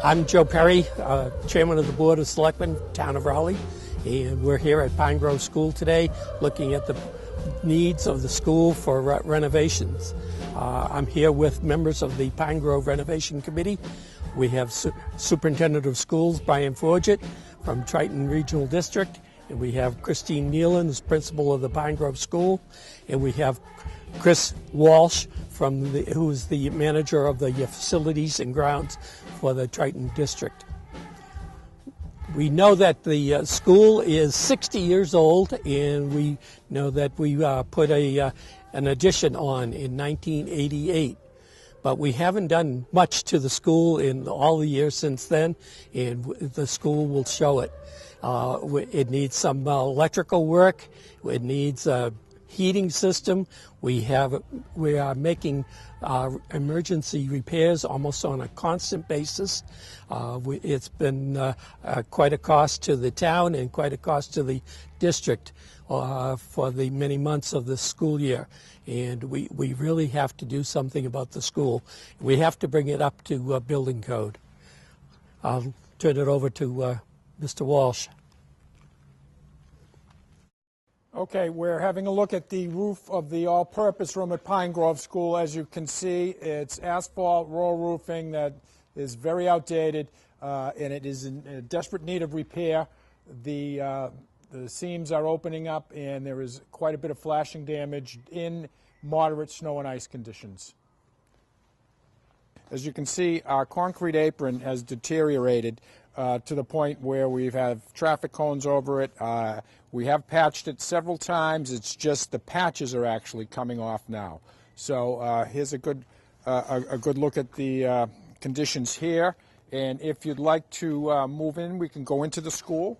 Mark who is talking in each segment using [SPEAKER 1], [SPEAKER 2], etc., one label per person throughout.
[SPEAKER 1] I'm Joe Perry, Chairman of the Board of Selectmen, Town of Raleigh, and we're here at Pine Grove School today looking at the needs of the school for renovations. I'm here with members of the Pine Grove Renovation Committee. We have Superintendent of Schools, Brian Forget, from Triton Regional District, and we have Christine Nealon, who's principal of the Pine Grove School, and we have Chris Walsh, who is the manager of the facilities and grounds for the Triton District. We know that the school is 60 years old, and we know that we put an addition on in 1988. But we haven't done much to the school in all the years since then, and the school will show it. It needs some electrical work. It needs a heating system. We are making emergency repairs almost on a constant basis. It's been quite a cost to the town and quite a cost to the district for the many months of the school year. And we really have to do something about the school. We have to bring it up to building code. I'll turn it over to Mr. Walsh.
[SPEAKER 2] Okay, we're having a look at the roof of the all-purpose room at Pine Grove School. As you can see, it's asphalt roll roofing that is very outdated, and it is in desperate need of repair. The seams are opening up, and there is quite a bit of flashing damage in moderate snow and ice conditions. As you can see, our concrete apron has deteriorated to the point where we have traffic cones over it. We have patched it several times. It's just the patches are actually coming off now. So here's a good look at the conditions here. And if you'd like to move in, we can go into the school.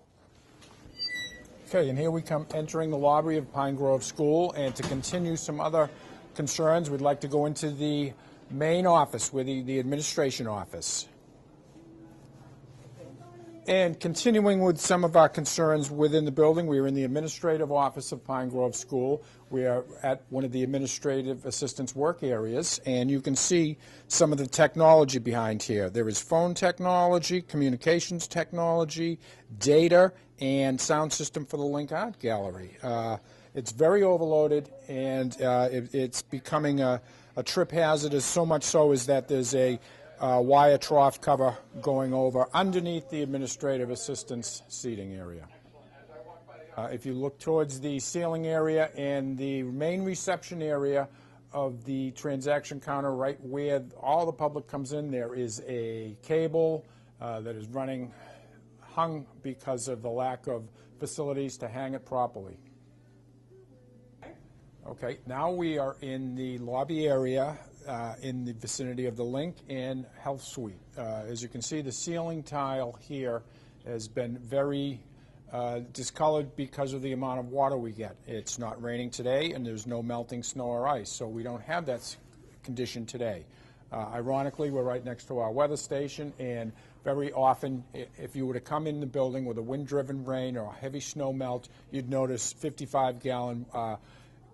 [SPEAKER 2] Okay, and here we come entering the lobby of Pine Grove School. And to continue some other concerns, we'd like to go into the main office, with the administration office. And continuing with some of our concerns within the building, we are in the administrative office of Pine Grove School. We are at one of the administrative assistants' work areas, and you can see some of the technology behind here. There is phone technology, communications technology, data, and sound system for the Link Art Gallery. It's very overloaded, and it's becoming a trip hazard, so much so is that there's a wire trough cover going over underneath the administrative assistant's seating area. If you look towards the ceiling area and the main reception area of the transaction counter, right where all the public comes in, there is a cable that is hung because of the lack of facilities to hang it properly. Okay, now we are in the lobby area in the vicinity of the Link and Health Suite. As you can see, the ceiling tile here has been very discolored because of the amount of water we get. It's not raining today, and there's no melting snow or ice, so we don't have that condition today. Ironically, we're right next to our weather station, and very often, if you were to come in the building with a wind-driven rain or a heavy snow melt, you'd notice 55-gallon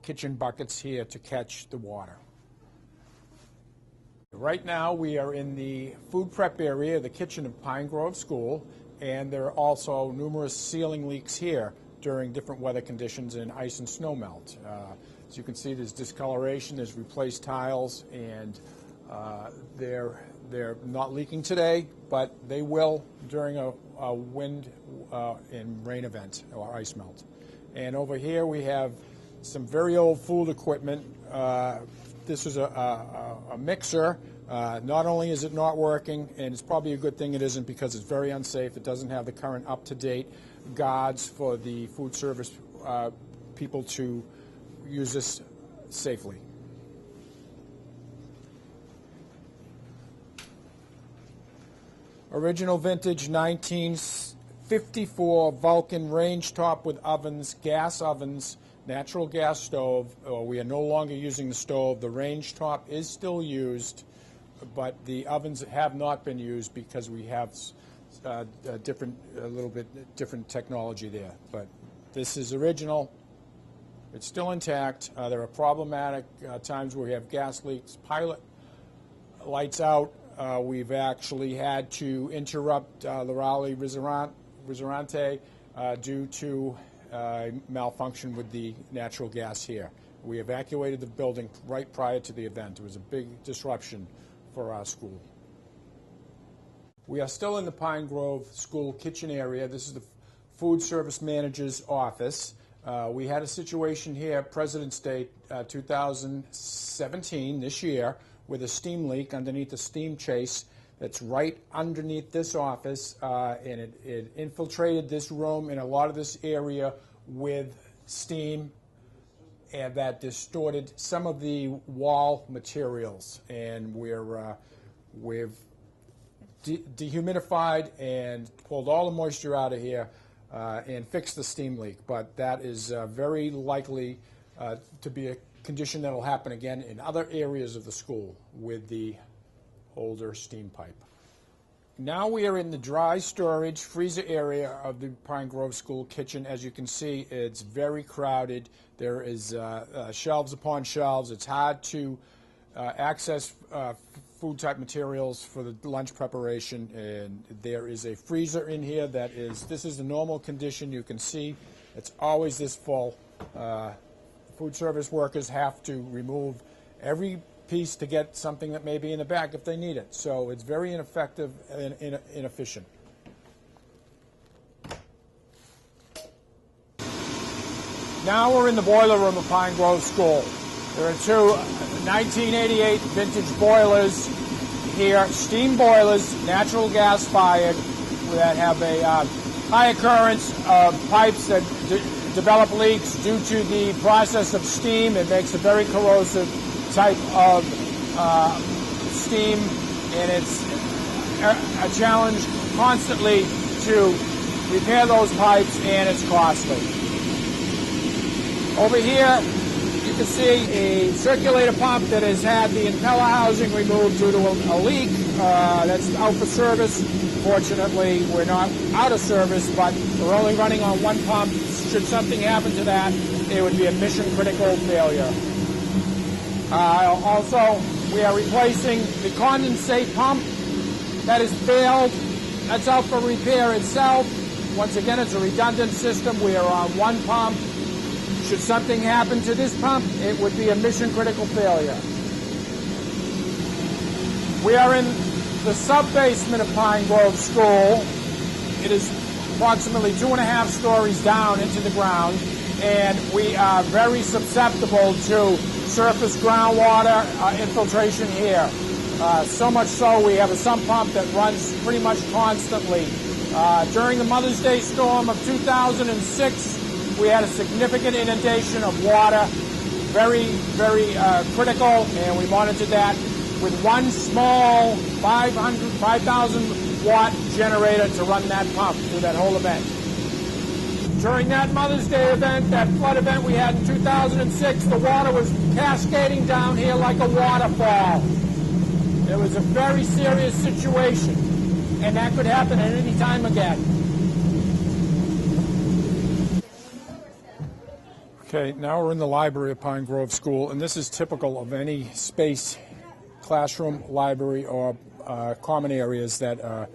[SPEAKER 2] kitchen buckets here to catch the water. Right now we are in the food prep area, the kitchen of Pine Grove School, and there are also numerous ceiling leaks here during different weather conditions and ice and snow melt. As you can see, there's discoloration, there's replaced tiles, and they're not leaking today, but they will during a wind and rain event or ice melt. And over here we have some very old food equipment. This is a mixer. Not only is it not working, and it's probably a good thing it isn't because it's very unsafe. It doesn't have the current up-to-date guards for the food service people to use this safely. Original vintage 1954 Vulcan range top with ovens, gas ovens, natural gas stove. We are no longer using the stove. The range top is still used, but the ovens have not been used because we have a little bit different technology there. But this is original. It's still intact. There are problematic times where we have gas leaks, pilot lights out, We've actually had to interrupt the Raleigh Ristorante due to malfunction with the natural gas here. We evacuated the building right prior to the event. It was a big disruption for our school. We are still in the Pine Grove School kitchen area. This is the food service manager's office. We had a situation here, President's Day 2017, this year, with a steam leak underneath a steam chase that's right underneath this office, and it infiltrated this room and a lot of this area with steam, and that distorted some of the wall materials. And we've dehumidified and pulled all the moisture out of here and fixed the steam leak. But that is very likely to be a condition that will happen again in other areas of the school with the older steam pipe. Now we are in the dry storage freezer area of the Pine Grove School kitchen. As you can see, it's very crowded. There is shelves upon shelves. It's hard to access food type materials for the lunch preparation, and there is a freezer in here this is the normal condition. You can see it's always this full. Food service workers have to remove every piece to get something that may be in the back if they need it. So it's very ineffective and inefficient. Now we're in the boiler room of Pine Grove School. There are two 1988 vintage boilers here, steam boilers, natural gas fired, that have a high occurrence of pipes that develop leaks due to the process of steam. It makes a very corrosive type of steam, and it's a challenge constantly to repair those pipes, and it's costly. Over here, you can see a circulator pump that has had the impeller housing removed due to a leak. That's out for service. Fortunately, we're not out of service, but we're only running on one pump. Should something happen to that, it would be a mission-critical failure. Also, we are replacing the condensate pump that has failed. That's out for repair itself. Once again, it's a redundant system. We are on one pump. Should something happen to this pump, it would be a mission-critical failure. We are in the sub-basement of Pine Grove School. It is approximately 2.5 stories down into the ground, and we are very susceptible to surface groundwater infiltration here. So much so we have a sump pump that runs pretty much constantly. During the Mother's Day storm of 2006, we had a significant inundation of water, very, very critical, and we monitored that with one small 5,000 watt generator to run that pump through that whole event. During that Mother's Day event, that flood event we had in 2006, the water was cascading down here like a waterfall. It was a very serious situation, and that could happen at any time again. Okay, now we're in the library of Pine Grove School, and this is typical of any space, classroom, library, or common areas that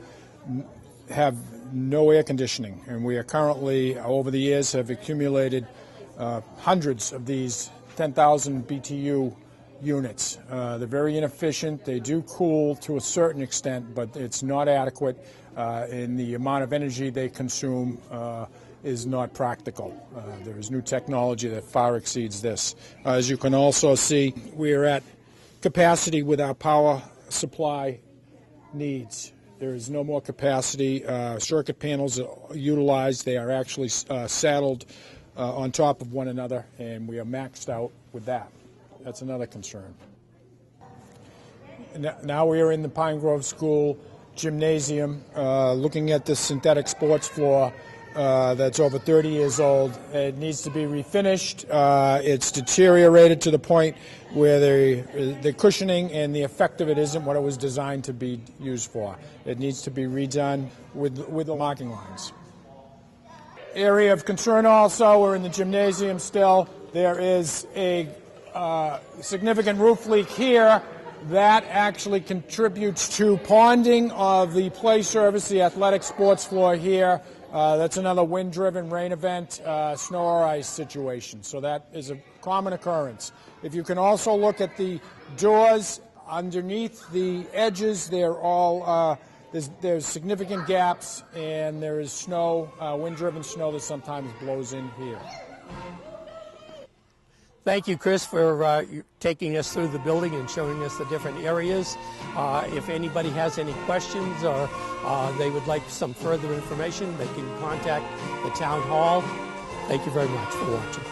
[SPEAKER 2] have no air conditioning. And we are currently, over the years, have accumulated hundreds of these 10,000 BTU units. They're very inefficient. They do cool to a certain extent, but it's not adequate, and the amount of energy they consume is not practical. There is new technology that far exceeds this. As you can also see, we are at capacity with our power supply needs. There is no more capacity. Circuit panels are utilized. They are actually saddled on top of one another, and we are maxed out with that. That's another concern. Now we are in the Pine Grove School Gymnasium, looking at the synthetic sports floor that's over 30 years old. It needs to be refinished. It's deteriorated to the point where the cushioning and the effect of it isn't what it was designed to be used for. It needs to be redone with the marking lines. Area of concern also, we're in the gymnasium still. There is a significant roof leak here That actually contributes to ponding of the play surface, the athletic sports floor here. That's another wind-driven rain event, snow or ice situation. So that is a common occurrence. If you can also look at the doors underneath the edges, they're all there's significant gaps, and there is snow, wind-driven snow that sometimes blows in here.
[SPEAKER 1] Thank you, Chris, for taking us through the building and showing us the different areas. If anybody has any questions or they would like some further information, they can contact the town hall. Thank you very much for watching.